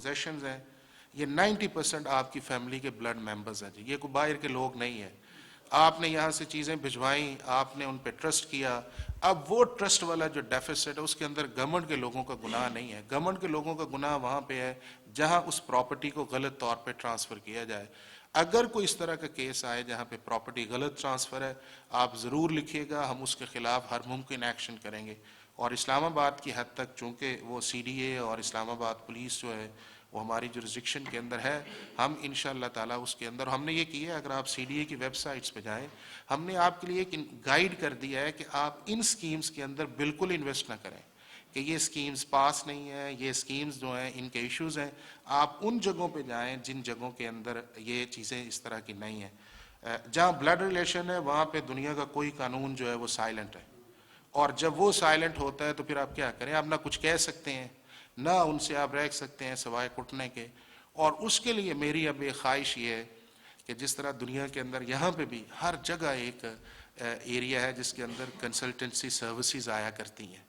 Positions ہیں یہ 90% آپ کی فیملی کے بلڈ ممبرز ہیں جی، یہ کوئی باہر کے لوگ نہیں ہیں. آپ نے یہاں سے چیزیں بھجوائیں، آپ نے ان پہ ٹرسٹ کیا. اب وہ ٹرسٹ والا جو ڈیفیسٹ ہے اس کے اندر گورنمنٹ کے لوگوں کا گناہ نہیں ہے. گورنمنٹ کے لوگوں کا گناہ وہاں پہ ہے جہاں اس پراپرٹی کو غلط طور پہ ٹرانسفر کیا جائے. اگر کوئی اس طرح کا کیس آئے جہاں پہ پراپرٹی غلط ٹرانسفر ہے، آپ ضرور لکھیے گا، ہم اس کے خلاف ہر ممکن ایکشن کریں گے. اور اسلام آباد کی حد تک چونکہ وہ سی ڈی اے اور اسلام آباد پولیس جو ہے وہ ہماری جورسڈکشن کے اندر ہے، ہم انشاءاللہ تعالیٰ اس کے اندر ہم نے یہ کیا ہے. اگر آپ سی ڈی اے کی ویب سائٹس پہ جائیں، ہم نے آپ کے لیے ایک گائیڈ کر دیا ہے کہ آپ ان سکیمز کے اندر بالکل انویسٹ نہ کریں، کہ یہ سکیمز پاس نہیں ہیں، یہ سکیمز جو ہیں ان کے ایشوز ہیں. آپ ان جگہوں پہ جائیں جن جگہوں کے اندر یہ چیزیں اس طرح کی نہیں ہیں. جہاں بلڈ ریلیشن ہے وہاں پہ دنیا کا کوئی قانون جو ہے وہ سائلنٹ ہے، اور جب وہ سائلنٹ ہوتا ہے تو پھر آپ کیا کریں؟ آپ نہ کچھ کہہ سکتے ہیں، نہ ان سے آپ رہ سکتے ہیں سوائے کٹنے کے. اور اس کے لیے میری اب ایک خواہش یہ ہے کہ جس طرح دنیا کے اندر یہاں پہ بھی ہر جگہ ایک ایریا ہے جس کے اندر کنسلٹنسی سروسز آیا کرتی ہیں،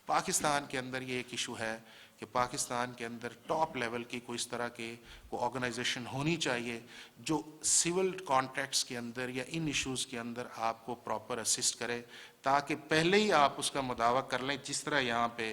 پاکستان کے اندر یہ ایک ایشو ہے کہ پاکستان کے اندر ٹاپ لیول کی کوئی اس طرح کے کوئی آرگنائزیشن ہونی چاہیے جو سول کانٹریکٹس کے اندر یا ان ایشوز کے اندر آپ کو پراپر اسسٹ کرے، تاکہ پہلے ہی آپ اس کا مداوع کر لیں. جس طرح یہاں پہ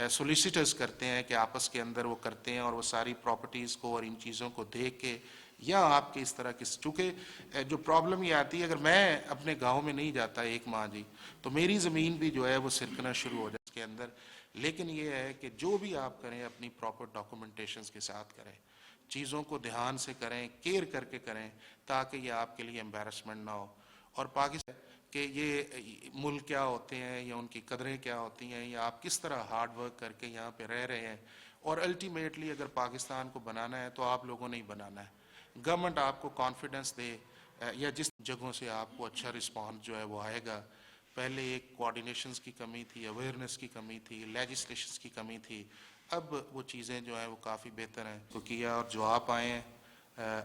سولیسیٹرز کرتے ہیں کہ آپس کے اندر وہ کرتے ہیں اور وہ ساری پراپرٹیز کو اور ان چیزوں کو دیکھ کے، یا آپ کے اس طرح کی چونکہ جو پرابلم یہ آتی ہے اگر میں اپنے گاؤں میں نہیں جاتا ایک ماہ جی تو میری زمین بھی جو ہے وہ سرکنا شروع ہو جائے اس کے اندر. لیکن یہ ہے کہ جو بھی آپ کریں اپنی پراپر ڈاکومنٹیشنز کے ساتھ کریں، چیزوں کو دھیان سے کریں، کیئر کر کے کریں، تاکہ یہ آپ کے لیے امبیرسمنٹ نہ ہو. اور پاکستان کہ یہ ملک کیا ہوتے ہیں یا ان کی قدریں کیا ہوتی ہیں یا آپ کس طرح ہارڈ ورک کر کے یہاں پہ رہ رہے ہیں. اور الٹیمیٹلی اگر پاکستان کو بنانا ہے تو آپ لوگوں نے ہی بنانا ہے. گورنمنٹ آپ کو کانفیڈنس دے یا جس جگہوں سے آپ کو اچھا رسپانس جو ہے وہ آئے گا. پہلے ایک کوآرڈینیشنز کی کمی تھی، اویئرنیس کی کمی تھی، لیجسلیشنز کی کمی تھی. اب وہ چیزیں جو ہیں وہ کافی بہتر ہیں تو کیا. اور جو آپ آئے ہیں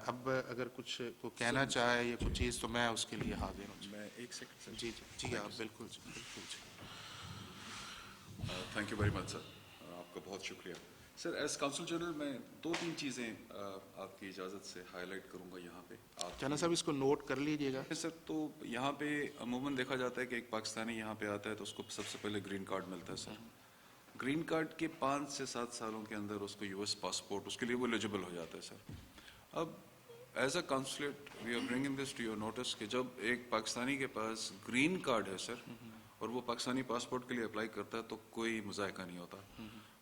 اب اگر کچھ کو کہنا چاہے یا کچھ چیز تو میں اس کے لیے حاضر ہوں. میں ایک سیکنڈ سر. جی جی جی آپ بالکل جی بالکل جی. تھینک یو ویری مچ سر، آپ کا بہت شکریہ. سر ایز کونسل جنرل میں 2-3 چیزیں آپ کی اجازت سے ہائی لائٹ کروں گا یہاں پہ. چانا صاحب اس کو نوٹ کر لیجئے گا. سر تو یہاں پہ عموماً دیکھا جاتا ہے کہ ایک پاکستانی یہاں پہ آتا ہے تو اس کو سب سے پہلے گرین کارڈ ملتا ہے. سر گرین کارڈ کے 5 سے 7 سالوں کے اندر اس کو یو ایس پاسپورٹ اس کے لیے وہ ایلیجبل ہو جاتا ہے. سر اب as a consulate we are bringing this to your notice کہ جب ایک پاکستانی کے پاس گرین کارڈ ہے سر اور وہ پاکستانی پاسپورٹ کے لیے اپلائی کرتا ہے تو کوئی مذائقہ نہیں ہوتا.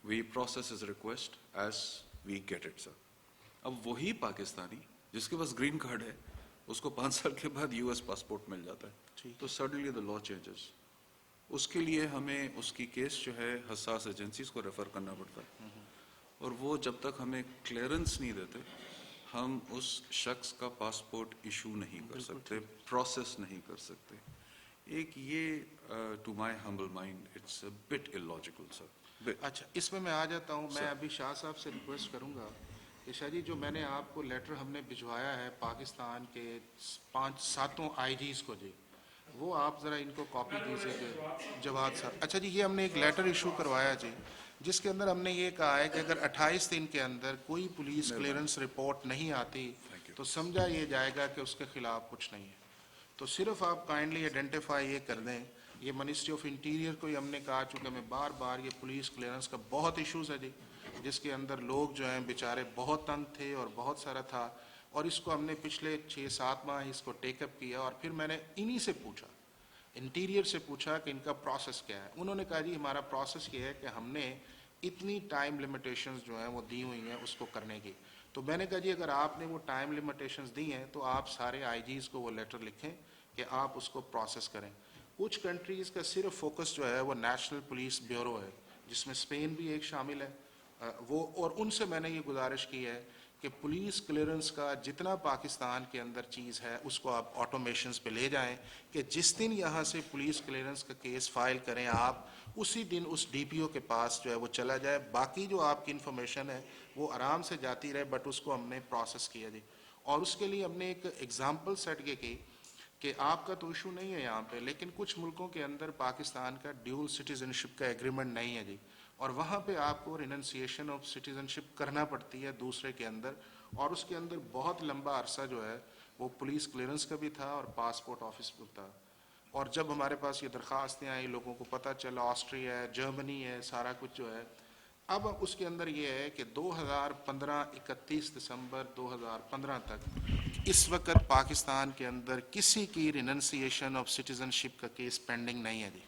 We process as request as we get it. Sir اب وہی پاکستانی جس کے پاس گرین کارڈ ہے اس کو 5 سال کے بعد یو ایس پاسپورٹ مل جاتا ہے تو سڈنلی دا لا چینجز. اس کے لیے ہمیں اس کی کیس جو ہے حساس ایجنسیز کو ریفر کرنا پڑتا ہے اور وہ جب تک ہمیں کلیئرنس نہیں دیتے ہم اس شخص کا پاسپورٹ ایشو نہیں کر سکتے، پروسیس نہیں کر سکتے. ایک یہ to my humble mind it's a bit illogical sir. اچھا اس میں آ جاتا ہوں. میں ابھی شاہ صاحب سے ریکویسٹ کروں گا کہ شاہ جی جو میں نے آپ کو لیٹر ہم نے بھجوایا ہے پاکستان کے 5-7 آئی جیز کو جی، وہ آپ ذرا ان کو کاپی دیجیے کہ جواد صاحب. اچھا جی یہ ہم نے ایک لیٹر ایشو کروایا جی جس کے اندر ہم نے یہ کہا ہے کہ اگر 28 دن کے اندر کوئی پولیس کلیئرنس رپورٹ نہیں آتی تو سمجھا یہ جائے گا کہ اس کے خلاف کچھ نہیں ہے. تو صرف آپ کائنڈلی آئیڈینٹیفائی یہ کر دیں. یہ منسٹری آف انٹیریئر کو ہی ہم نے کہا چونکہ میں بار بار یہ پولیس کلیئرنس کا بہت ایشوز ہے جی جس کے اندر لوگ جو ہیں بیچارے بہت تنگ تھے اور بہت سارا تھا. اور اس کو ہم نے پچھلے 6-7 ماہ اس کو ٹیک اپ کیا اور پھر میں نے انہی سے پوچھا، انٹیریئر سے پوچھا کہ ان کا پروسیس کیا ہے. انہوں نے کہا جی ہمارا پروسیس یہ ہے کہ ہم نے اتنی ٹائم لمیٹیشنز جو ہیں وہ دی ہوئی ہیں اس کو کرنے کی. تو میں نے کہا جی اگر آپ نے وہ ٹائم لمیٹیشنز دی ہیں تو آپ سارے آئی جیز کو وہ لیٹر لکھیں کہ آپ اس کو پروسیس کریں. کچھ کنٹریز کا صرف فوکس جو ہے وہ نیشنل پولیس بیورو ہے جس میں اسپین بھی ایک شامل ہے وہ. اور ان سے میں نے یہ گزارش کی ہے کہ پولیس کلیئرنس کا جتنا پاکستان کے اندر چیز ہے اس کو آپ آٹومیشنز پہ لے جائیں کہ جس دن یہاں سے پولیس کلیئرنس کا کیس فائل کریں آپ اسی دن اس ڈی پی او کے پاس جو ہے وہ چلا جائے. باقی جو آپ کی انفارمیشن ہے وہ آرام سے جاتی رہے بٹ اس کو ہم نے پروسیس کیا جی. اور اس کے لیے ہم نے ایک ایگزامپل سیٹ کی کہ آپ کا تو ایشو نہیں ہے یہاں پہ لیکن کچھ ملکوں کے اندر پاکستان کا ڈیول سٹیزن شپ کا ایگریمنٹ نہیں ہے جی. اور وہاں پہ آپ کو ریننسیشن آف سٹیزنشپ کرنا پڑتی ہے دوسرے کے اندر, اور اس کے اندر بہت لمبا عرصہ جو ہے وہ پولیس کلیئرنس کا بھی تھا اور پاسپورٹ آفس بھی تھا. اور جب ہمارے پاس یہ درخواستیں آئیں, لوگوں کو پتہ چلا آسٹریا ہے, جرمنی ہے, سارا کچھ جو ہے, اب اس کے اندر یہ ہے کہ 2015 31 دسمبر 2015 تک اس وقت پاکستان کے اندر کسی کی ریننسیشن آف سٹیزنشپ کا کیس پینڈنگ نہیں ہے جی.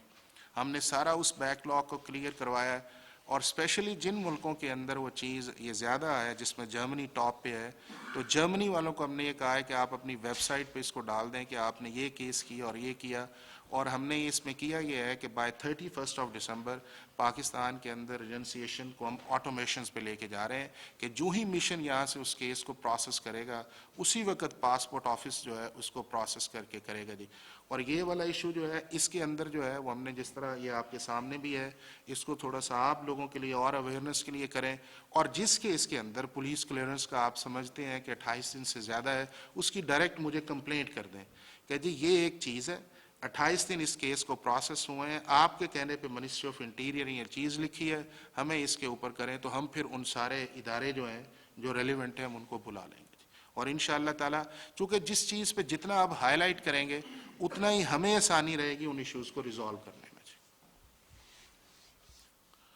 ہم نے سارا اس بیک لاگ کو کلیئر کروایا, اور اسپیشلی جن ملکوں کے اندر وہ چیز یہ زیادہ ہے, جس میں جرمنی ٹاپ پہ ہے, تو جرمنی والوں کو ہم نے یہ کہا ہے کہ آپ اپنی ویب سائٹ پہ اس کو ڈال دیں کہ آپ نے یہ کیس کیا اور یہ کیا. اور ہم نے اس میں کیا یہ ہے کہ بائی 31 دسمبر پاکستان کے اندر ریننسیشن کو ہم آٹومیشنز پہ لے کے جا رہے ہیں کہ جو ہی مشن یہاں سے اس کیس کو پروسیس کرے گا اسی وقت پاسپورٹ آفس جو ہے اس کو پروسیس کر کے کرے گا جی. اور یہ والا ایشو جو ہے اس کے اندر جو ہے وہ ہم نے جس طرح یہ آپ کے سامنے بھی ہے, اس کو تھوڑا سا آپ لوگوں کے لیے اور اویئرنیس کے لیے کریں. اور جس کیس کے اندر پولیس کلیئرنس کا آپ سمجھتے ہیں کہ 28 دن سے زیادہ ہے, اس کی ڈائریکٹ مجھے کمپلینٹ کر دیں کہ جی یہ ایک چیز ہے, 28 دن اس کیس کو پروسیس ہوئے ہیں, آپ کے کہنے پہ منسٹری آف انٹیریئر یہ چیز لکھی ہے, ہمیں اس کے اوپر کریں, تو ہم پھر ان سارے ادارے جو ہیں جو ریلیونٹ ہیں ہم ان کو بلا لیں گے. اور انشاءاللہ تعالیٰ چونکہ جس چیز پہ جتنا آپ ہائی لائٹ کریں گے اتنا ہی ہمیں آسانی رہے گی ان ایشوز کو ریزالو کرنے میں.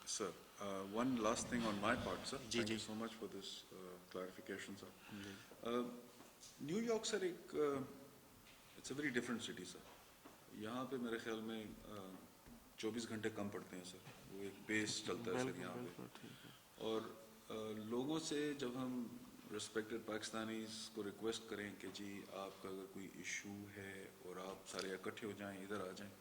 Sir, one last thing on my part, sir. G Thank G you so much for this clarification, sir. New York, sir, it's a very different city, sir. یہاں پہ میرے خیال میں 24 گھنٹے کم پڑتے ہیں سر, وہ ایک بیس چلتا ہے سر یہاں پہ. اور لوگوں سے جب ہم ریسپیکٹڈ پاکستانیز کو ریکویسٹ کریں کہ جی آپ کا اگر کوئی ایشو ہے اور آپ سارے اکٹھے ہو جائیں, ادھر آ جائیں,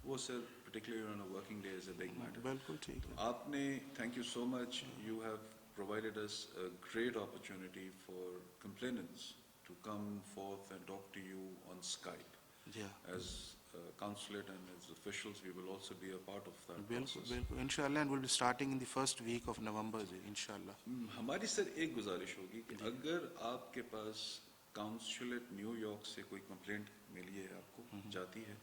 وہ sir particularly on a working day is a big matter. بالکل ٹھیک ہے. آپ نے thank you so much, you have provided us a great opportunity for complainants to come forth and talk to you on Skype. As consulate and as officials, we will also be a part of that process. بالکل انشاءاللہ, and we'll be starting in the first week of November جی انشاءاللہ. ہماری سر ایک گزارش ہوگی کہ اگر آپ کے پاس کانسولیٹ نیو یارک سے کوئی کمپلینٹ ملی ہے, آپ کو جاتی ہے,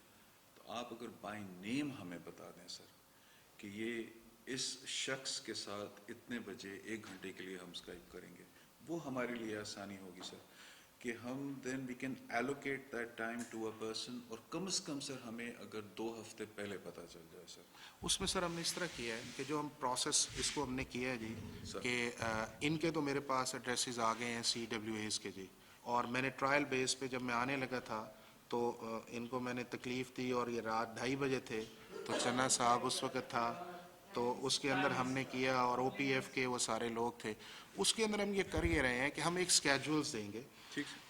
تو آپ اگر بائی نیم ہمیں بتا دیں سر کہ یہ اس شخص کے ساتھ اتنے بجے 1 گھنٹے کے لیے ہم اسکائپ کریں گے, وہ ہمارے لیے آسانی ہوگی سر کہ ہم then we can allocate that time to a person, اور کم از کم سر ہمیں اگر 2 ہفتے پہلے پتہ چل جائے سر. اس میں سر ہم نے اس طرح کیا ہے کہ جو ہم پروسیس اس کو ہم نے کیا ہے جی کہ ان کے تو میرے پاس ایڈریسز آ گئے ہیں CWAs کے جی, اور میں نے ٹرائل بیس پہ جب میں آنے لگا تھا تو ان کو میں نے تکلیف دی, اور یہ رات 2:30 بجے تھے, تو چنا صاحب اس وقت تھا, تو اس کے اندر ہم نے کیا, اور OPF کے وہ سارے لوگ تھے. اس کے اندر ہم یہ کر یہ رہے ہیں کہ ہم ایک اسکیجولز دیں گے,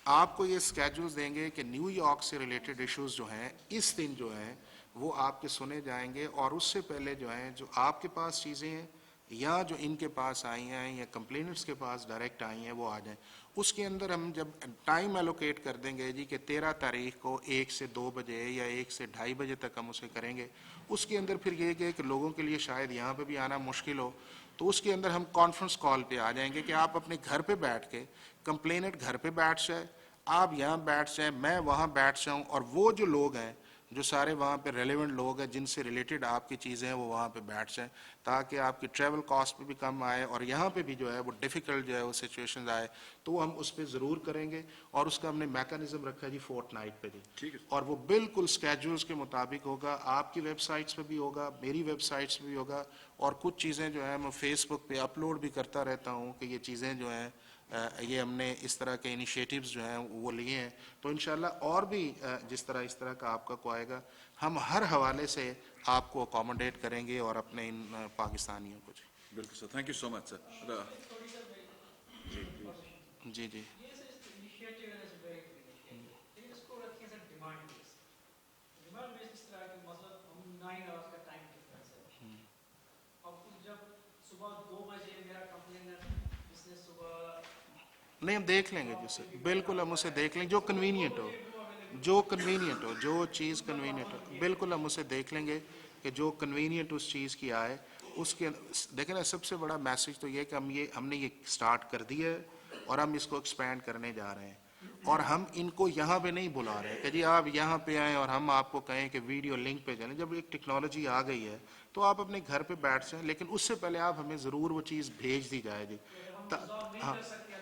آپ کو یہ اسکیجولز دیں گے کہ نیو یارک سے ریلیٹڈ ایشوز جو ہیں اس دن جو ہیں وہ آپ کے سنے جائیں گے, اور اس سے پہلے جو ہیں جو آپ کے پاس چیزیں ہیں یا جو ان کے پاس آئی ہیں یا کمپلینٹس کے پاس ڈائریکٹ آئی ہیں وہ آ جائیں. اس کے اندر ہم جب ٹائم ایلوکیٹ کر دیں گے جی کہ 13 تاریخ کو 1 سے 2 بجے یا 1 سے 2:30 بجے تک ہم اسے کریں گے, اس کے اندر پھر یہ کہ لوگوں کے لیے شاید یہاں پہ بھی آنا مشکل ہو, تو اس کے اندر ہم کانفرنس کال پہ آ جائیں گے کہ آپ اپنے گھر پہ بیٹھ کے, کمپلینٹ گھر پہ بیٹھ جائے, آپ یہاں بیٹھ جائیں, میں وہاں بیٹھ جاؤں, اور وہ جو لوگ ہیں جو سارے وہاں پہ ریلیونٹ لوگ ہیں جن سے ریلیٹڈ آپ کی چیزیں ہیں وہ وہاں پہ بیٹھ جائیں, تاکہ آپ کی ٹریول کاسٹ پہ بھی کم آئے, اور یہاں پہ بھی جو ہے وہ ڈیفیکلٹ جو ہے وہ سچویشنز آئے تو وہ ہم اس پہ ضرور کریں گے. اور اس کا ہم نے میکانزم رکھا جی فورٹ نائٹ پہ جی, اور وہ بالکل اسکیجولس کے مطابق ہوگا, آپ کی ویب سائٹس پہ بھی ہوگا, میری ویب سائٹس پہ بھی ہوگا, اور کچھ چیزیں جو ہیں میں فیس بک پہ اپلوڈ بھی کرتا رہتا ہوں کہ یہ چیزیں جو ہیں یہ ہم نے اس طرح کے انیشیٹوز جو ہیں وہ لیے ہیں. تو انشاءاللہ اور بھی جس طرح کا آپ کا کو آئے گا ہم ہر حوالے سے آپ کو اکوموڈیٹ کریں گے, اور اپنے ان پاکستانیوں کو. بالکل سر, تھینک یو سو مچ سر. جی جی نہیں, ہم دیکھ لیں گے جی سر, بالکل ہم اسے دیکھ لیں گے جو کنوینئنٹ ہو, جو چیز کنوینئنٹ ہو, بالکل ہم اسے دیکھ لیں گے کہ جو کنوینئنٹ اس چیز کی آئے. اس کے دیکھیں نا, سب سے بڑا میسج تو یہ کہ ہم نے یہ سٹارٹ کر دیا ہے اور ہم اس کو ایکسپینڈ کرنے جا رہے ہیں, اور ہم ان کو یہاں پہ نہیں بلا رہے کہ جی آپ یہاں پہ آئیں اور ہم آپ کو کہیں کہ ویڈیو لنک پہ چلیں. جب ایک ٹیکنالوجی آ گئی ہے تو آپ اپنے گھر پہ بیٹھ جائیں, لیکن اس سے پہلے آپ ہمیں ضرور وہ چیز بھیج دی جائے جی. ہاں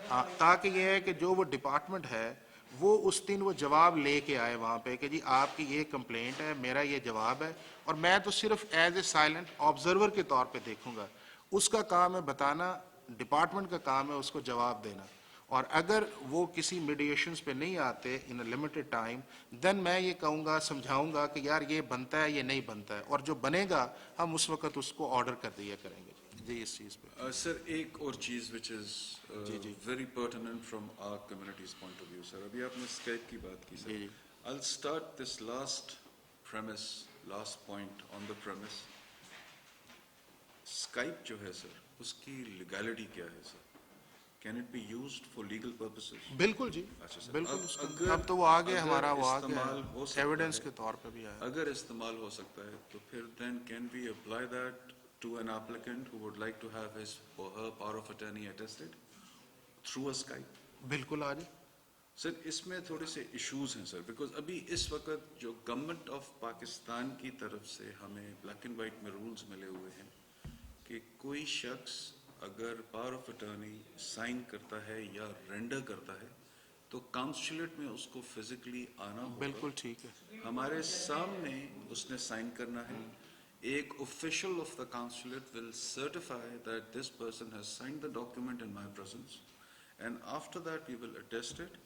ہاں, تاکہ یہ ہے کہ جو وہ ڈپارٹمنٹ ہے وہ اس دن وہ جواب لے کے آئے وہاں پہ کہ جی آپ کی یہ کمپلینٹ ہے, میرا یہ جواب ہے, اور میں تو صرف ایز اے سائلنٹ آبزرور کے طور پہ دیکھوں گا. اس کا کام ہے بتانا, ڈپارٹمنٹ کا کام ہے اس کو جواب دینا. اور اگر وہ کسی میڈیشنز پہ نہیں آتے ان اے لمیٹڈ ٹائم, دین میں یہ کہوں گا, سمجھاؤں گا کہ یار یہ بنتا ہے, یہ نہیں بنتا ہے, اور جو بنے گا ہم اس وقت اس کو آرڈر کر دیا کریں گے جی اس چیز پہ. سر ایک اور چیز وچ از جی جی very pertinent from our community's point of view. Sir ابھی آپ نے اسکیپ کی بات کی سر. جی جی I'll start this last premise, last point on the premise. Skype جو ہے سر, اس کی لیگیلٹی کیا ہے sir? Can it be used for legal purposes? بالکل جی اچھا سر, بالکل. اس اگر کا اب تو وہ آگے اگر ہمارا وہ آگے استعمال ہو سکتا ایویڈنس ہے, کے طور پہ بھی آیا. اگر استعمال ہو سکتا ہے تو پھر then can we apply that to an applicant who would like to have his or her power of attorney attested through a Skype? بالکل آ جائے. سر اس میں تھوڑے سے ایشوز ہیں سر, بیکاز ابھی اس وقت جو گورنمنٹ آف پاکستان کی طرف سے ہمیں بلیک اینڈ وائٹ میں رولز ملے ہوئے ہیں کہ کوئی شخص اگر پاور آف اٹرنی سائن کرتا ہے یا رینڈر کرتا ہے تو کانسولیٹ میں اس کو فزیکلی آنا ہوگا. بالکل ٹھیک ہے. ہمارے سامنے اس نے سائن کرنا ہے. ایک official of the consulate will certify that this person has signed the document in my presence, and after that we will attest it,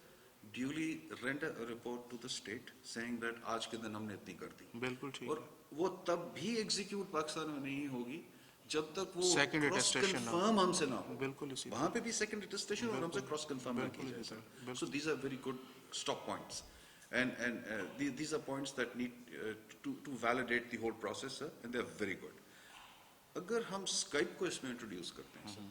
duly render a report to the state saying that آج کے دن ہم نے اتنی کر دی. بالکل ٹھیک اور ہے. وہ تب بھی ایگزیکیوٹ پاکستان میں نہیں ہوگی جب تک وہ Second کراس attestation نہ ہو. کنفرم ہم سے نہ ہو. بالکل اسی وہاں پہ بھی سیکنڈ اٹیسٹیشن اور ہم سے کراس کنفرم نہ کی جائے sir. So these are very good stop points. And these are points that need to validate the whole process, sir, and they are very good. اگر ہم اسکائپ کو اس میں انٹروڈیوس کرتے ہیں سر,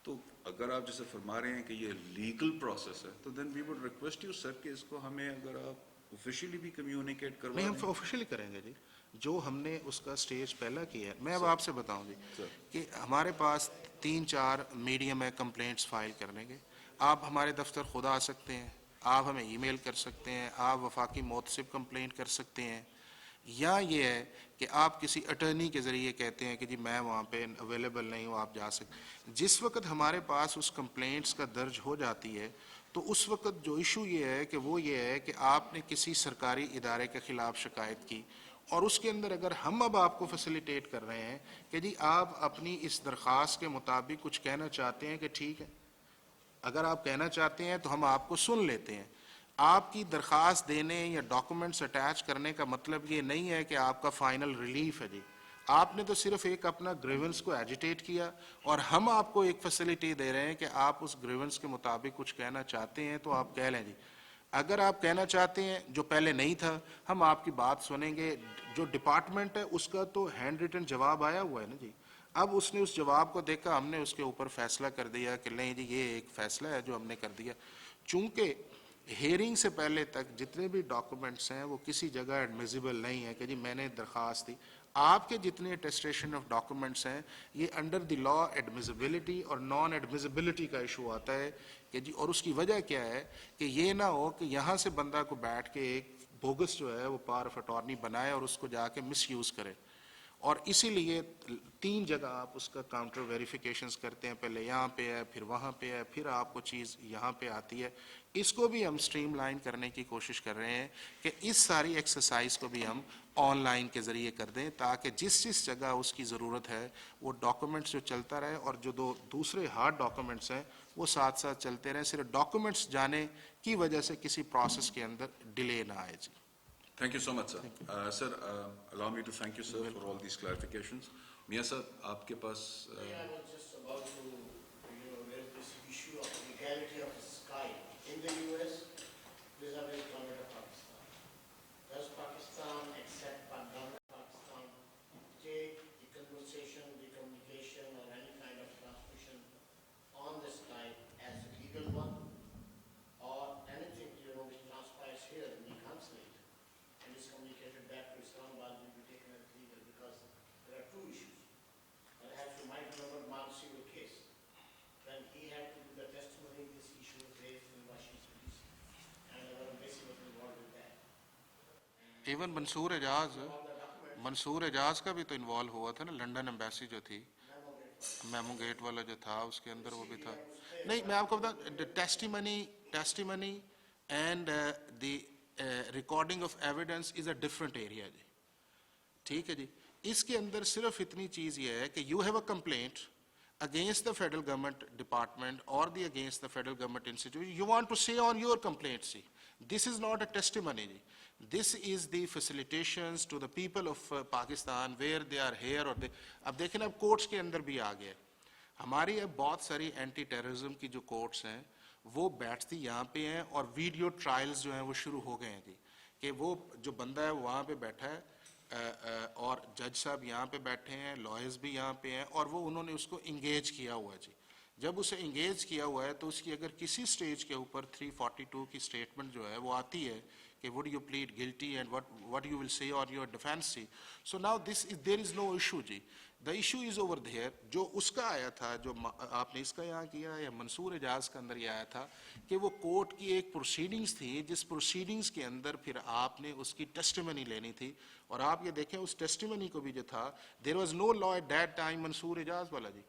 تو اگر آپ جیسے فرما رہے ہیں کہ یہ لیگل پروسیس ہے, تو then we would request you sir کہ اس کو ہمیں اگر آپ آفیشیلی بھی کمیونیکیٹ کروا نہیں, دیں. ہم آفیشلی کریں گے جی. جو ہم نے اس کا سٹیج پہلا کیا ہے, میں اب آپ سے بتاؤں جی کہ ہمارے پاس 3-4 میڈیم ہے کمپلینٹس فائل کرنے کے. آپ ہمارے دفتر خود آ سکتے ہیں, آپ ہمیں ای میل کر سکتے ہیں, آپ وفاقی محتسب کمپلینٹ کر سکتے ہیں, یا یہ ہے کہ آپ کسی اٹرنی کے ذریعے کہتے ہیں کہ جی میں وہاں پہ اویلیبل نہیں ہوں, آپ جا سکتے. جس وقت ہمارے پاس اس کمپلینٹس کا درج ہو جاتی ہے تو اس وقت جو ایشو یہ ہے کہ وہ یہ ہے کہ آپ نے کسی سرکاری ادارے کے خلاف شکایت کی, اور اس کے اندر اگر ہم اب آپ کو فیسیلیٹیٹ کر رہے ہیں کہ جی آپ اپنی اس درخواست کے مطابق کچھ کہنا چاہتے ہیں کہ ٹھیک ہے, اگر آپ کہنا چاہتے ہیں تو ہم آپ کو سن لیتے ہیں. آپ کی درخواست دینے یا ڈاکومنٹس اٹیچ کرنے کا مطلب یہ نہیں ہے کہ آپ کا فائنل ریلیف ہے جی. آپ نے تو صرف ایک اپنا گریونس کو ایجیٹیٹ کیا, اور ہم آپ کو ایک فیسلٹی دے رہے ہیں کہ آپ اس گریونس کے مطابق کچھ کہنا چاہتے ہیں تو آپ کہہ لیں جی. اگر آپ کہنا چاہتے ہیں جو پہلے نہیں تھا, ہم آپ کی بات سنیں گے. جو ڈپارٹمنٹ ہے اس کا تو ہینڈ ریٹن جواب آیا ہوا ہے نا جی. اب اس نے اس جواب کو دیکھا, ہم نے اس کے اوپر فیصلہ کر دیا کہ نہیں جی یہ ایک فیصلہ ہے جو ہم نے کر دیا. چونکہ ہیئرنگ سے پہلے تک جتنے بھی ڈاکومنٹس ہیں وہ کسی جگہ ایڈمیزیبل نہیں ہے کہ جی میں نے درخواست دی. آپ کے جتنے اٹیسٹیشن آف ڈاکومنٹس ہیں یہ انڈر دی لا ایڈمیزیبلٹی اور نان ایڈمیزیبلٹی کا ایشو آتا ہے کہ جی. اور اس کی وجہ کیا ہے کہ یہ نہ ہو کہ یہاں سے بندہ کو بیٹھ کے ایک بوگس جو ہے وہ پاور آف اٹارنی بنائے اور اس کو جا کے مس یوز کرے. اور اسی لیے 3 جگہ آپ اس کا کاؤنٹر ویریفیکیشنز کرتے ہیں, پہلے یہاں پہ ہے, پھر وہاں پہ ہے, پھر آپ کو چیز یہاں پہ آتی ہے. اس کو بھی ہم سٹریم لائن کرنے کی کوشش کر رہے ہیں کہ اس ساری ایکسرسائز کو بھی ہم آن لائن کے ذریعے کر دیں, تاکہ جس جگہ اس کی ضرورت ہے وہ ڈاکومنٹس جو چلتا رہے, اور جو دوسرے ہارڈ ڈاکومنٹس ہیں وہ ساتھ ساتھ چلتے رہیں. صرف ڈاکومنٹس جانے کی وجہ سے کسی پروسیس کے اندر ڈیلے نہ آئے جی. Thank you so much, sir. Sir, allow me to thank you, sir, for all these clarifications. Mia sir, آپ کے پاس I was just about to, raise this issue of legality of Skype in the US vis-a-vis government of Pakistan. Does Pakistan accept government of Pakistan take the conversation, the communication, or any kind of transmission on the Skype as a legal one, or anything which transpires here in the consulate and is communicated back to Islamabad will be taken as legal, because there are 2 issues. Perhaps you might remember Mansi case, when he had to do the testimony in this even Mansoor Ijaz کا بھی تو involve ہوا تھا نا, London embassy جو تھی, memo get والا جو تھا اس کے اندر وہ بھی تھا. نہیں میں آپ کو بتا, testimony and the recording of evidence is a different area جی. ٹھیک ہے جی, اس کے اندر صرف اتنی چیز یہ ہے کہ you have a complaint against the federal government department or the against the federal government institute, you want to say on your complaint, see. This is not a testimony. This is the facilitations to the people of Pakistan where they are here or they, اب دیکھیں اب courts کے اندر بھی آ گئے. ہماری اب بہت ساری اینٹی ٹیررزم کی جو کورٹس ہیں وہ بیٹھتی یہاں پہ ہیں اور ویڈیو ٹرائلز جو ہیں وہ شروع ہو گئے ہیں جی, کہ وہ جو بندہ ہے وہاں پہ بیٹھا ہے اور جج صاحب یہاں پہ بیٹھے ہیں, لائرز بھی یہاں پہ ہیں, اور وہ انہوں نے اس کو انگیج کیا ہوا ہے جی. جب اسے انگیج کیا ہوا ہے تو اس کی اگر کسی سٹیج کے اوپر 342 کی سٹیٹمنٹ جو ہے وہ آتی ہے کہ would you plead guilty and what you will say on your defense, see. So now there is no issue G. The issue is over there. جو اس کا آیا تھا, جو آپ نے اس کا یہاں کیا یا منصور اعجاز کا اندر یہ آیا تھا کہ وہ کورٹ کی ایک پروسیڈنگز تھی, جس پروسیڈنگز کے اندر پھر آپ نے اس کی ٹیسٹیمنی لینی تھی. اور آپ یہ دیکھیں اس ٹیسٹیمنی کو بھی جو تھا, there was no law at that time منصور اعجاز والا جی.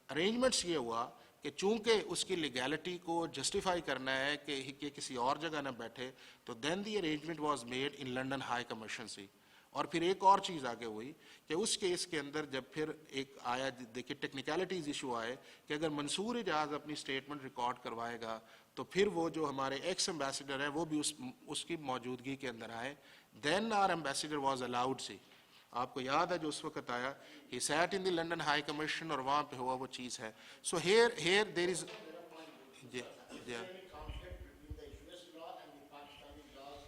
ارینجمنٹس یہ ہوا کہ چونکہ اس کی لیگیلٹی کو جسٹیفائی کرنا ہے کہ کسی اور جگہ نہ بیٹھے, تو then the arrangement was made in London High Commission سی. اور پھر ایک اور چیز آگے ہوئی کہ اس کیس کے اندر جب پھر ایک آیا, دیکھیے ٹیکنیکلٹیز ایشو آئے کہ اگر منصور اعجاز اپنی سٹیٹمنٹ ریکارڈ کروائے گا تو پھر وہ جو ہمارے ایکس ایمبیسیڈر ہیں وہ بھی اس کی موجودگی کے اندر آئے. Then our ambassador was allowed see. آپ کو یاد ہے جو اس وقت آیا, he sat in the London High Commission, اور وہاں پہ ہوا وہ چیز ہے. سو ہیئر دیر از جی جی conflict between the US law and the Pakistani laws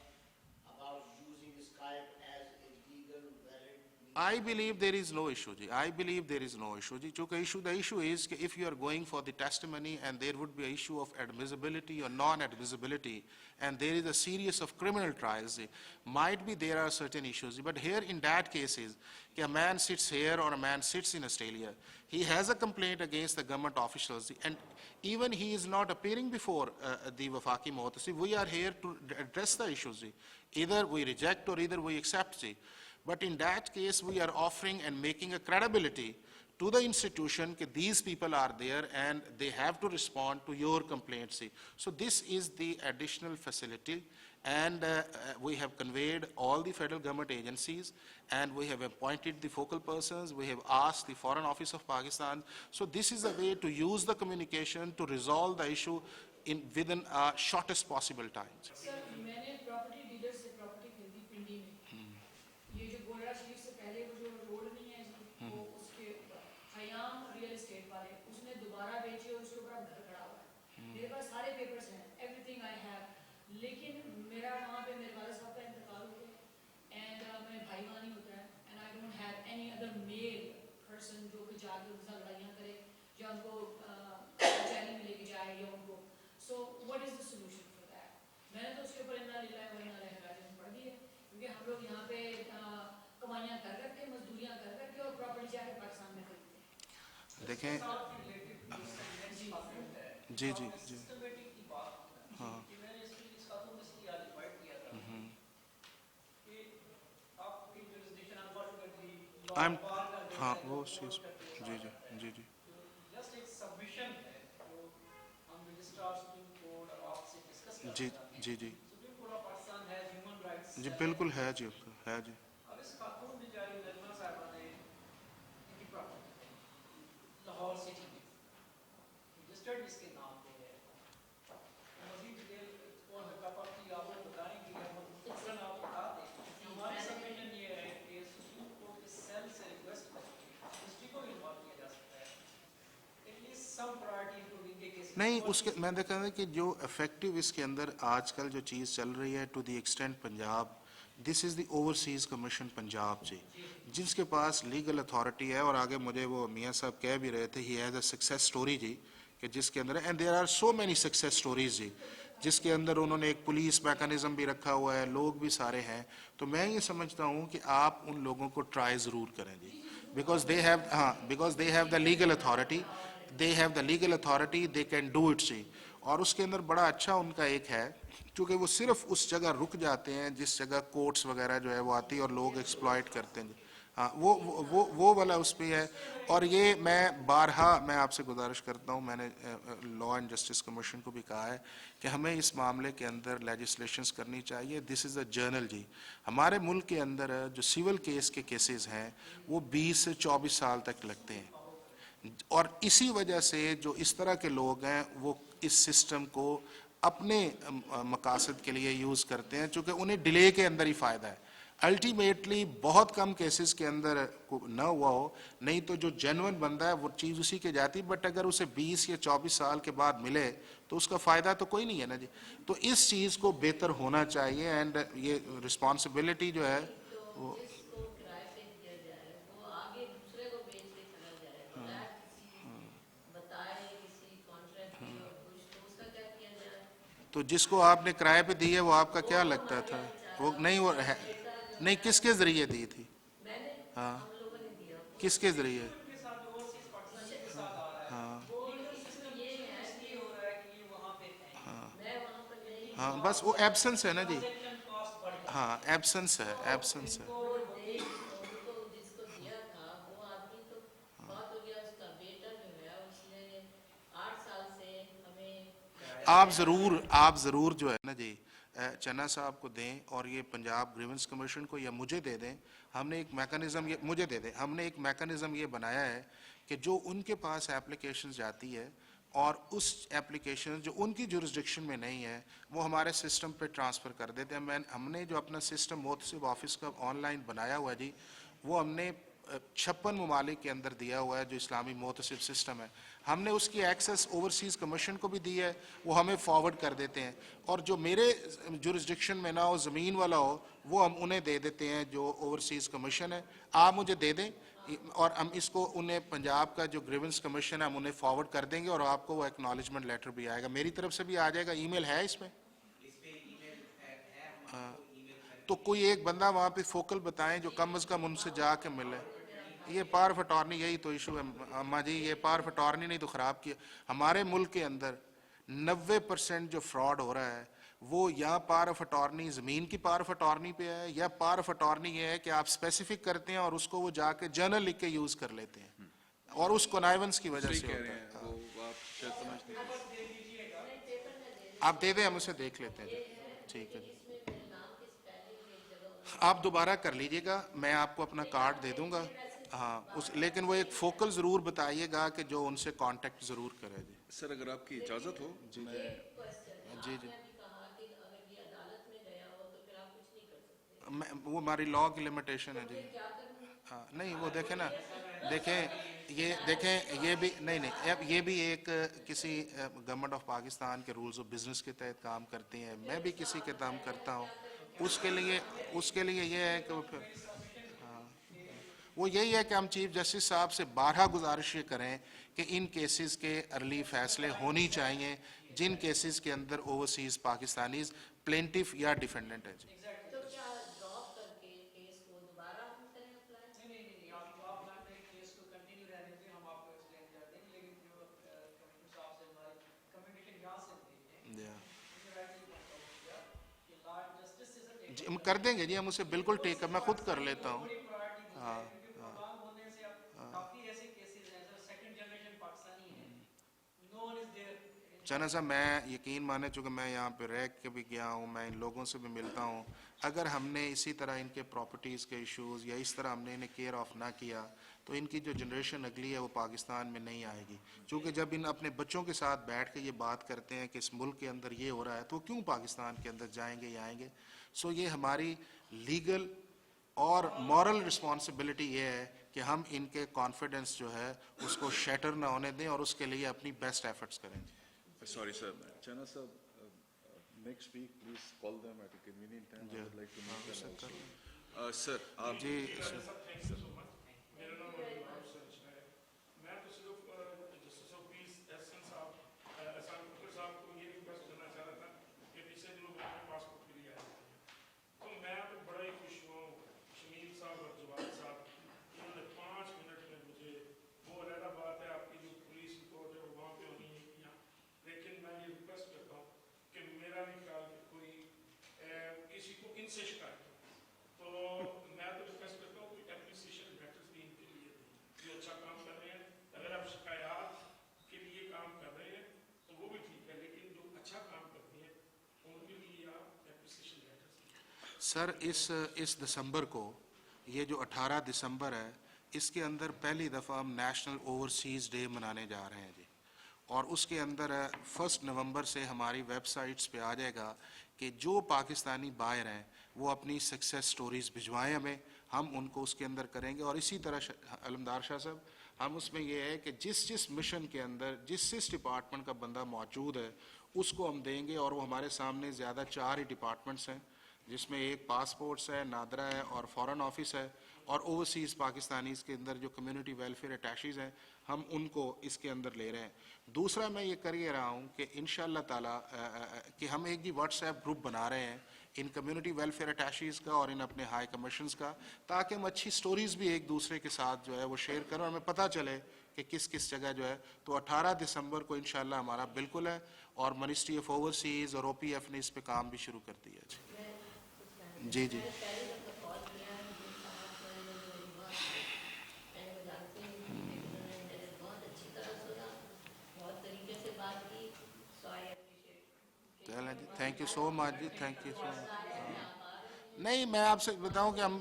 about using Skype as a legal, valid means? I believe there is no issue ji. I believe there is no issue ji. چونکہ the issue is کہ if you are going for the testimony and there would be an issue of admissibility or non-admissibility and there is a series of criminal trials, might be there are certain issues. But here in that case is کہ a man sits here or a man sits in Australia, he has a complaint against the government officials and even he is not appearing before the Wafaki Muhtasi. We are here to address the issues. Either we reject or either we accept. But in that case, we are offering and making a credibility to the institution that these people are there and they have to respond to your complaints. So this is the additional facility, and we have conveyed all the federal government agencies and we have appointed the focal persons. We have asked the Foreign Office of Pakistan. So this is a way to use the communication to resolve the issue within shortest possible time. سر میں نے property dealer سے property خریدی پنڈی میں. یہ جو گولڑا شریف سے پہلے وہ جو روڈ نہیں ہے جی, وہ اس کے خیام ریئل اسٹیٹ والے, اس نے دوبارہ بیچی اور اس کے اوپر اب گھر کھڑا ہوا ہے. میرے پاس سارے پیپرس ہیں, ایوری تھنگ آئی ہیو, لیکن میرا وہاں پہ میرے والد صاحب کا انتقال ہو گیا اینڈ میرے بھائی وہاں نہیں ہوتا ہے and I don't have any other male person جو کہ جا کے ان کے ساتھ لڑائیاں کرے یا ان کو کچہری میں لے کے جائے یا ان کو. So what is the solution for that? میں نے تو اس کے اوپر انا للہ و انا الیہ راجعون پڑھ دی ہے, کیونکہ ہم لوگ یہاں پہ کمائیاں کر کر کے, مزدوریاں کر کر کے اور پراپرٹی جا کے پاکستان میں خریدتے ہیں. دیکھیں جی جی جی ہاں ہاں وہ چیز جی جی جی جی جی جی جی جی بالکل ہے جی, ہے جی. لاہور سٹی میں رجسٹرڈ اس کے نام پہ ہے. مزید ڈیٹیل اور پراپرٹی آپ کو بتائیں گے, فوراً آپ بتا دیں. ہماری سبمیشن یہ ہے کہ سپریم کورٹ کے سیل سے ریکویسٹ کر کے ڈسٹرکٹ کو انوالو کیا جا سکتا ہے. At least some priority including کے کیسز. نہیں اس کے میں دیکھا ہے کہ جو افیکٹو اس کے اندر آج کل جو چیز چل رہی ہے to the extent Punjab, this is the overseas commission Punjab جی, جس کے پاس لیگل اتھارٹی ہے. اور آگے مجھے وہ میاں صاحب کہہ بھی رہے تھے he has a success story جی, کہ جس کے اندر and there are so many success stories جی, جس کے اندر انہوں نے ایک پولیس میکانزم بھی رکھا ہوا ہے, لوگ بھی سارے ہیں. تو میں یہ سمجھتا ہوں کہ آپ ان لوگوں کو ٹرائی ضرور کریں جی, because they have the legal authority, they have the legal authority, they can do it, see. اور اس کے اندر بڑا اچھا ان کا ایک ہے کیونکہ وہ صرف اس جگہ رک جاتے ہیں جس جگہ کوٹس وغیرہ جو ہے وہ آتی ہے اور لوگ ایکسپلائٹ کرتے ہیں. ہاں وہ والا اس پہ ہے. اور یہ میں بارہا میں آپ سے گزارش کرتا ہوں, میں نے لا اینڈ جسٹس کمیشن کو بھی کہا ہے کہ ہمیں اس معاملے کے اندر لیجسلیشنز کرنی چاہیے. دس از اے جرنل جی. ہمارے ملک کے اندر جو سول کیس کے کیسز ہیں وہ 20 سے 24 سال تک لگتے ہیں, اور اسی وجہ سے جو اس طرح کے لوگ ہیں وہ اس سسٹم کو اپنے مقاصد کے لیے یوز کرتے ہیں چونکہ انہیں ڈیلے کے اندر ہی فائدہ ہے. الٹیمیٹلی بہت کم کیسز کے اندر نہ ہوا ہو, نہیں تو جو جینون بندہ ہے وہ چیز اسی کے جاتی, بٹ اگر اسے 20 یا 24 سال کے بعد ملے تو اس کا فائدہ تو کوئی نہیں ہے نا جی. تو اس چیز کو بہتر ہونا چاہیے, اینڈ یہ رسپانسبلٹی جو ہے وہ جس کو کرائے پہ دیا جائے وہ آگے دوسرے کو بیچ کے چلا جائے بغیر کسی بتائے کسی کانٹریکٹ کے اور کچھ, تو اس کا کیا کیا جائے؟ تو جس کو آپ نے کرائے پہ دی ہے وہ آپ کا کیا لگتا تھا؟ وہ نہیں, وہ نہیں, کس کے ذریعے دی تھی؟ میں نے ہاں, ہم لوگوں نے دیا کس کے ذریعے؟ کے ساتھ اوورسیز پاکستانی کے ساتھ آ رہا ہے. ہاں وہ سسٹم یہ ہے اس لیے ہو رہا ہے کہ یہ وہاں پہ ہیں. میں وہاں پر نہیں ہاں, بس وہ ایبسنس ہے نا جی. ٹرانزیکشن کاسٹ بڑھ گئی. ہاں ایبسنس ہے, ایبسنس ہے. وہ دیش ان کو جس کو دیا تھا وہ آدمی تو بہت ہو گیا, اس کا بیٹا جو ہے اس نے 8 سال سے ہمیں آپ ضرور جو ہے نا جی چنا صاحب کو دیں اور یہ پنجاب گریونس کمیشن کو یا مجھے دے دیں. ہم نے ایک میکانزم یہ مجھے دے دیں, ہم نے ایک میکانزم یہ بنایا ہے کہ جو ان کے پاس اپلیکیشنز جاتی ہے اور اس اپلیکیشن جو ان کی جورسڈکشن میں نہیں ہے وہ ہمارے سسٹم پہ ٹرانسفر کر دیتے ہیں. ہم نے جو اپنا سسٹم محتسب آفس کا آن لائن بنایا ہوا ہے جی, وہ ہم نے 56 ممالک کے اندر دیا ہوا ہے جو اسلامی محتسب سسٹم ہے. ہم نے اس کی ایکسیس اوورسیز کمیشن کو بھی دی ہے, وہ ہمیں فارورڈ کر دیتے ہیں. اور جو میرے جورسڈکشن میں نہ ہو, زمین والا ہو, وہ ہم انہیں دے دیتے ہیں جو اوورسیز کمیشن ہے. آپ مجھے دے دیں اور ہم اس کو انہیں پنجاب کا جو گریونس کمیشن ہے ہم انہیں فارورڈ کر دیں گے اور آپ کو وہ ایکنالجمنٹ لیٹر بھی آئے گا, میری طرف سے بھی آ جائے گا. ای میل ہے اس میں؟ تو کوئی ایک بندہ وہاں پہ فوکل بتائیں جو کم از کم ان سے جا کے ملے. یہ پاور آف اٹارنی یہی تو ایشو ہے اماں جی, یہ پاور آف اٹارنی نہیں تو خراب کیا. ہمارے ملک کے اندر 90% جو فراڈ ہو رہا ہے وہ یا پاور آف اٹارنی زمین کی پاور آف اٹارنی پہ ہے, یا پاور آف اٹارنی یہ ہے کہ آپ اسپیسیفک کرتے ہیں اور اس کو وہ جا کے جرنل لکھ کے یوز کر لیتے ہیں, اور اس کنائیونس کی وجہ صحیح سے کہہ ہوتا رہے ہے. ہیں وہ آپ شاید سمجھتے ہیں. آپ دے دیں, ہم اسے دیکھ لیتے ہیں. ٹھیک ہے جی, آپ دوبارہ کر لیجئے گا, میں آپ کو اپنا کارڈ دے دوں گا. ہاں لیکن وہ ایک فوکل ضرور بتائیے گا کہ جو ان سے کانٹیکٹ ضرور کرے جی. سر اگر آپ کی اجازت ہو میں جی جی, کہا کہ اگر یہ عدالت میں گیا ہو تو پھر آپ کچھ نہیں کر سکتے. وہ ہماری لا کی لمیٹیشن ہے جی. کیا کروں؟ ہاں نہیں, وہ دیکھیں نا, دیکھیں یہ بھی نہیں, اب یہ بھی ایک کسی گورنمنٹ آف پاکستان کے رولز آف بزنس کے تحت کام کرتے ہیں, میں بھی کسی کے کام کرتا ہوں. اس کے لیے یہ ہے کہ وہ پھر وہ یہی ہے کہ ہم چیف جسٹس صاحب سے بارہا گزارش یہ کریں کہ ان کیسز کے ارلی فیصلے ہونی چاہیے جن کیسز کے اندر اوورسیز پاکستانیز پلینٹف یا ڈیفینڈنٹ ہے جی. تو کیا ڈراپ کر کے کیس کو دوبارہ ہم کریں اپلائی؟ نہیں آپ کیس کو کنٹینیو رہنے دیں, ہم آپ کو ایکسپلین کر دیں گے. لیکن جو کمشنر صاحب سے ہماری کمیونیکیشن یہاں سے ہوئی ہے کہ لا اینڈ جسٹس سے جی ہم کر دیں گے جی, ہم اسے بالکل ٹیک میں خود کر لیتا ہوں. ہاں ہونے سے اب کافی ایسے کیسز ہیں جو سیکنڈ جنریشن پاکستانی ہیں, نو ون از دیئر. چنا صاحب میں یقین مانے, چونکہ میں یہاں پہ رہ کے بھی گیا ہوں, میں ان لوگوں سے بھی ملتا ہوں, اگر ہم نے اسی طرح ان کے پراپرٹیز کے ایشوز یا اس طرح ہم نے انہیں کیئر آف نہ کیا تو ان کی جو جنریشن اگلی ہے وہ پاکستان میں نہیں آئے گی. چونکہ جب ان اپنے بچوں کے ساتھ بیٹھ کے یہ بات کرتے ہیں کہ اس ملک کے اندر یہ ہو رہا ہے تو وہ کیوں پاکستان کے اندر جائیں گے یا آئیں گے. سو یہ ہماری لیگل اور مورل رسپانسبلٹی یہ ہے کہ ہم ان کے کانفیڈنس جو ہے اس کو شیٹر نہ ہونے دیں اور اس کے لیے اپنی بیسٹ ایفرٹس کریں. سوری سر, چنا صاحب next week please call them at a convenient time. I would like to meet them also. Sir آپ جی میرا نام ابوبکر سرچ ہے. میں تو صرف جسٹس آف پیس احسان صاحب احسان فکر صاحب کو یہ ریکویسٹ کرنا چاہ رہا تھا کہ پچھلے دنوں میں اپنے پاسپورٹ کے لیے آئے تھے تو میں تو بڑا ہی خوش ہوا ہوں. شمیل صاحب اور جواد صاحب انہوں نے 5 منٹ میں مجھے, وہ علیحدہ بات ہے آپ کی جو پولیس رپورٹ ہے وہ وہاں پہ ہونی ہے کیا, لیکن میں یہ ریکویسٹ سر اس دسمبر کو یہ جو 18 دسمبر ہے اس کے اندر پہلی دفعہ ہم نیشنل اوورسیز ڈے منانے جا رہے ہیں جی, اور اس کے اندر 1 نومبر سے ہماری ویب سائٹس پہ آ جائے گا کہ جو پاکستانی بائر ہیں وہ اپنی سکسیس سٹوریز بھجوائیں ہمیں, ہم ان کو اس کے اندر کریں گے. اور اسی طرح علمدار شاہ صاحب ہم اس میں یہ ہے کہ جس مشن کے اندر جس ڈپارٹمنٹ کا بندہ موجود ہے اس کو ہم دیں گے, اور وہ ہمارے سامنے زیادہ 4 ہی ڈپارٹمنٹس ہیں جس میں ایک پاسپورٹس ہے, نادرا ہے اور فارن آفس ہے, اور اوورسیز پاکستانیز کے اندر جو کمیونٹی ویلفیئر اٹیچیز ہیں ہم ان کو اس کے اندر لے رہے ہیں. دوسرا میں یہ کر یہ رہا ہوں کہ انشاءاللہ تعالیٰ کہ ہم ایک واٹس ایپ گروپ بنا رہے ہیں ان کمیونٹی ویلفیئر اٹیچیز کا اور ان اپنے ہائی کمیشنز کا, تاکہ ہم اچھی سٹوریز بھی ایک دوسرے کے ساتھ جو ہے وہ شیئر کریں اور ہمیں پتہ چلے کہ کس جگہ جو ہے. تو 18 دسمبر کو انشاءاللہ ہمارا بالکل ہے, اور منسٹری آف اوورسیز اور OPF نے اس پہ کام بھی شروع کر دیا جی. جی چلیں جی, تھینک یو سو مچ جی, تھینک یو سو مچ. نہیں میں آپ سے بتاؤں کہ ہم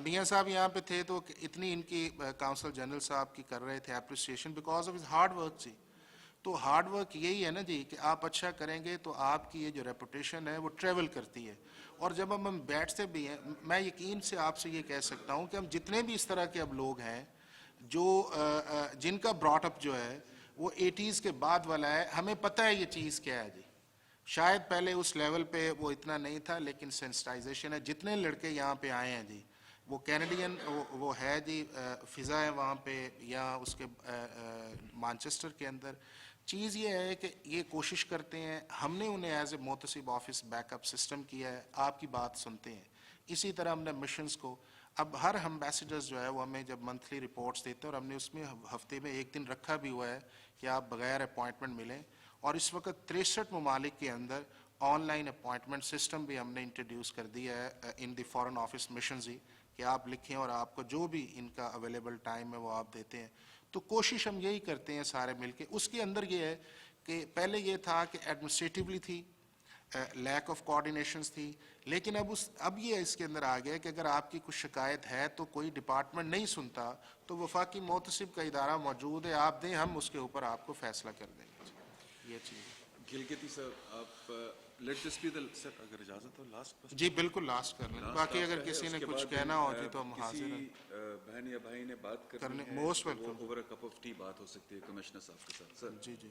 میاں صاحب یہاں پہ تھے تو اتنی ان کی کونسل جنرل صاحب کی کر رہے تھے appreciation because of his hard work جی. تو ہارڈ ورک یہی ہے نا جی کہ آپ اچھا کریں گے تو آپ کی یہ جو ریپوٹیشن ہے وہ ٹریول کرتی ہے. اور جب ہم بیٹھتے بھی ہیں, میں یقین سے آپ سے یہ کہہ سکتا ہوں کہ ہم جتنے بھی اس طرح کے اب لوگ ہیں جو جن کا براٹ اپ جو ہے وہ 80s کے بعد والا ہے, ہمیں پتہ ہے یہ چیز کیا ہے جی. شاید پہلے اس لیول پہ وہ اتنا نہیں تھا, لیکن سینسٹائزیشن ہے. جتنے لڑکے یہاں پہ آئے ہیں جی وہ کینیڈین وہ ہے جی, فضا ہے وہاں پہ یا اس کے مانچسٹر کے اندر. چیز یہ ہے کہ یہ کوشش کرتے ہیں, ہم نے انہیں ایز اے محتسب آفس بیک اپ سسٹم کیا ہے, آپ کی بات سنتے ہیں. اسی طرح ہم نے مشنز کو اب ہر امبیسیڈرز جو ہے وہ ہمیں جب منتھلی رپورٹس دیتے ہیں, اور ہم نے اس میں ہفتے میں 1 دن رکھا بھی ہوا ہے کہ آپ بغیر اپوائنٹمنٹ ملیں. اور اس وقت 63 ممالک کے اندر آن لائن اپوائنٹمنٹ سسٹم بھی ہم نے انٹروڈیوس کر دیا ہے ان دی فارن آفس مشنز ہی, کہ آپ لکھیں اور آپ کو جو بھی ان کا اویلیبل ٹائم ہے وہ آپ دیتے ہیں. تو کوشش ہم یہی کرتے ہیں سارے مل کے. اس کے اندر یہ ہے کہ پہلے یہ تھا کہ ایڈمنسٹریٹیولی تھی, لیک آف کوآرڈینیشنز تھی, لیکن اب یہ اس کے اندر آ گیا کہ اگر آپ کی کچھ شکایت ہے تو کوئی ڈپارٹمنٹ نہیں سنتا تو وفاقی محتسب کا ادارہ موجود ہے, آپ دیں, ہم اس کے اوپر آپ کو فیصلہ کر دیں گے. یہ چیز گلگتی سر آپ لیٹ دس بی دا سر, اگر اجازت ہو لاسٹ جی بالکل لاسٹ کر لیں, باقی اگر کسی نے کچھ کہنا ہو جی تو ہم حاضر ہیں. بہن یا بھائی نے بات کرنے کرنی ہے, most welcome. Over a cup of T بات ہو سکتی ہے کمشنر صاحب کے ساتھ. سر جی جی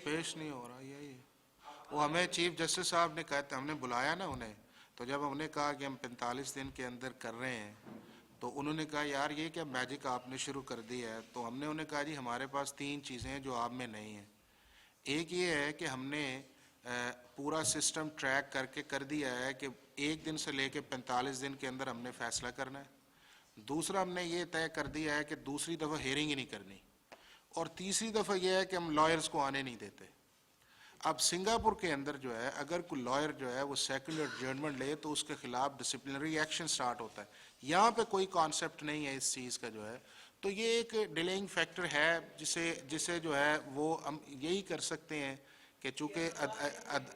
پیش نہیں ہو رہا, یہی وہ ہمیں چیف جسٹس صاحب نے کہا, ہم نے بلایا نا انہیں, تو جب ہم نے کہا کہ ہم 45 دن کے اندر کر رہے ہیں تو انہوں نے کہا یار یہ کیا میجک آپ نے شروع کر دی ہے. تو ہم نے انہیں کہا جی ہمارے پاس 3 چیزیں ہیں جو آپ میں نہیں ہیں. ایک یہ ہے کہ ہم نے پورا سسٹم ٹریک کر کے کر دیا ہے کہ 1 دن سے لے کے 45 دن کے اندر ہم نے فیصلہ کرنا ہے. دوسرا ہم نے یہ طے کر دیا ہے کہ دوسری دفعہ ہیئرنگ ہی نہیں کرنی. اور تیسری دفعہ یہ ہے کہ ہم لائرز کو آنے نہیں دیتے. اب سنگاپور کے اندر جو ہے اگر کوئی لائر جو ہے وہ سیکنڈ ایڈجرنمنٹ لے تو اس کے خلاف ڈسپلنری ایکشن سٹارٹ ہوتا ہے. یہاں پہ کوئی کانسیپٹ نہیں ہے اس چیز کا جو ہے, تو یہ ایک ڈیلیئنگ فیکٹر ہے جسے جو ہے وہ ہم یہی کر سکتے ہیں کہ چونکہ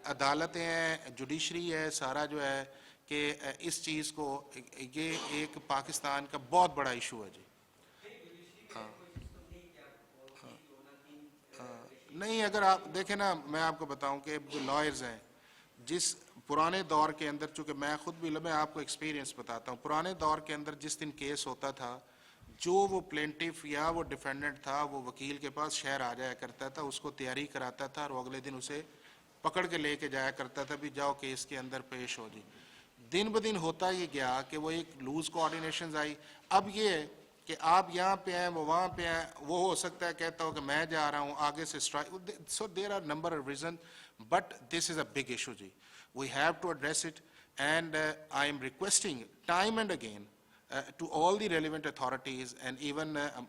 عدالتیں ہیں, جوڈیشری ہے, سارا جو ہے کہ اس چیز کو یہ ایک پاکستان کا بہت بڑا ایشو ہے جی. نہیں اگر آپ دیکھیں نا, میں آپ کو بتاؤں کہ جو لائرز ہیں جس پرانے دور کے اندر, چونکہ میں خود بھی میں آپ کو ایکسپیرینس بتاتا ہوں, پرانے دور کے اندر جس دن کیس ہوتا تھا جو وہ پلینٹف یا وہ ڈیفینڈنٹ تھا وہ وکیل کے پاس شہر آ جایا کرتا تھا, اس کو تیاری کراتا تھا اور اگلے دن اسے پکڑ کے لے کے جایا کرتا تھا بھی جاؤ کیس کے اندر پیش ہو جی. دن بدن ہوتا یہ گیا کہ وہ ایک لوز کوآرڈینیشنز آئی. اب یہ کہ آپ یہاں پہ ہیں وہ وہاں پہ ہیں, وہ ہو سکتا ہے کہتا ہو کہ میں جا رہا ہوں آگے سے strike. So there are number of reason, but this is a big issue جی. We have to address it. And I am requesting time and again to all the relevant authorities and even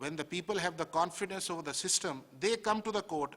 When the people have the confidence over the system, they come to the court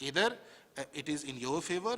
Either it is in your favor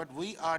but we are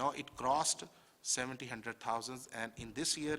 Now it crossed 70,000 and in this year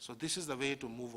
So this is the way to move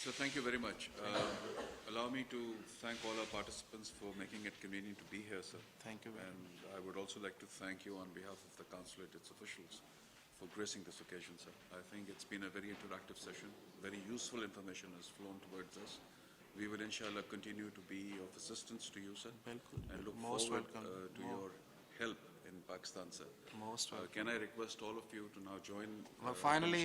So thank you very much. Allow me to thank all our participants for making it convenient to be here, sir. Thank you very And I would also like to thank you on behalf of the consulate, its officials, for gracing this occasion, sir. I think it's been a very interactive session. Very useful information has flown towards us. We will inshallah continue to be of assistance to you, sir. Bilkul. And look Most forward welcome. to your help in Pakistan, sir. Most welcome. Can I request all of you to now join? Well, finally,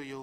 to you,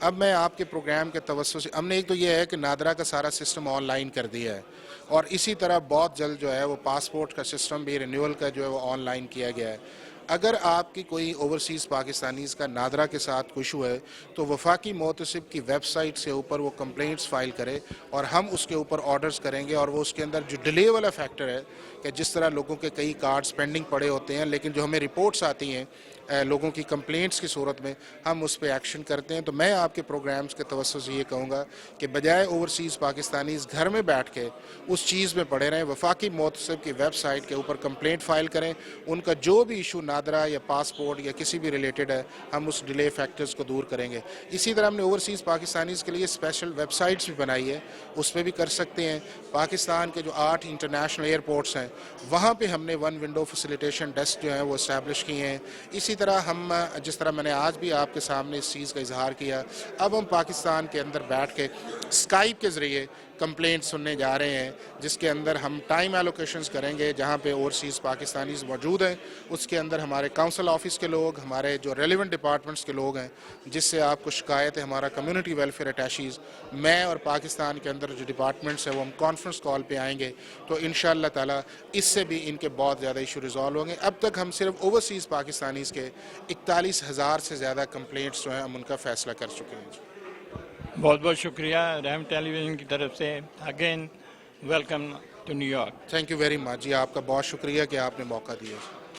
اب میں آپ کے programme کے توسط سے ہم نے ایک تو یہ ہے کہ نادرا کا سارا سسٹم آن لائن کر دیا ہے اور اسی طرح بہت جلد جو ہے وہ پاسپورٹ کا سسٹم بھی رینیول کا جو ہے وہ آن لائن کیا گیا ہے. اگر آپ کی کوئی اوورسیز پاکستانیز کا نادرا کے ساتھ کوئی ایشو ہے تو وفاقی محتسب کی ویب سائٹ سے اوپر وہ کمپلینٹس فائل کرے اور ہم اس کے اوپر آرڈرز کریں گے. اور وہ اس کے اندر جو ڈیلے والا فیکٹر ہے کہ جس طرح لوگوں کے کئی کارڈز پینڈنگ پڑے ہوتے ہیں لیکن جو ہمیں رپورٹس آتی ہیں لوگوں کی کمپلینٹس کی صورت میں ہم اس پہ ایکشن کرتے ہیں. تو میں آپ کے پروگرامز کے توسط سے یہ کہوں گا کہ بجائے اوورسیز پاکستانیز گھر میں بیٹھ کے اس چیز میں پڑے رہیں, وفاقی محتسب کی ویب سائٹ کے اوپر کمپلینٹ فائل کریں. ان کا جو بھی ایشو نادرا یا پاسپورٹ یا کسی بھی ریلیٹڈ ہے ہم اس ڈیلے فیکٹرز کو دور کریں گے. اسی طرح ہم نے اوورسیز پاکستانیز کے لیے اسپیشل ویب سائٹس بھی بنائی ہے, اس پہ بھی کر سکتے ہیں. پاکستان کے جو 8 انٹرنیشنل ایئرپورٹس ہیں وہاں پہ ہم نے 1 ونڈو فیسیلیٹیشن ڈیسک جو ہیں وہ اسٹیبلش کیے ہیں. اسی طرح ہم جس طرح میں نے آج بھی آپ کے سامنے اس چیز کا اظہار کیا, اب ہم پاکستان کے اندر بیٹھ کے اسکائپ کے ذریعے کمپلینٹ سننے جا رہے ہیں جس کے اندر ہم ٹائم ایلوکیشنز کریں گے جہاں پہ اوورسیز پاکستانیز موجود ہیں. اس کے اندر ہمارے کونسل آفس کے لوگ, ہمارے جو ریلیونٹ ڈپارٹمنٹس کے لوگ ہیں جس سے آپ کو شکایت ہے, ہمارا کمیونٹی ویلفیئر اٹیشیز, میں اور پاکستان کے اندر جو ڈپارٹمنٹس ہیں وہ ہم کانفرنس کال پہ آئیں گے. تو انشاءاللہ تعالی اس سے بھی ان کے بہت زیادہ ایشو ریزالو ہوں گے. اب تک ہم صرف اوورسیز پاکستانیز کے 41,000 سے زیادہ کمپلینٹس جو ہیں ہم ان کا فیصلہ کر چکے ہیں. بہت بہت شکریہ رحم ٹیلی ویژن کی طرف سے. Again welcome to New York. Thank you very much جی, آپ کا بہت شکریہ کہ آپ نے موقع دیا.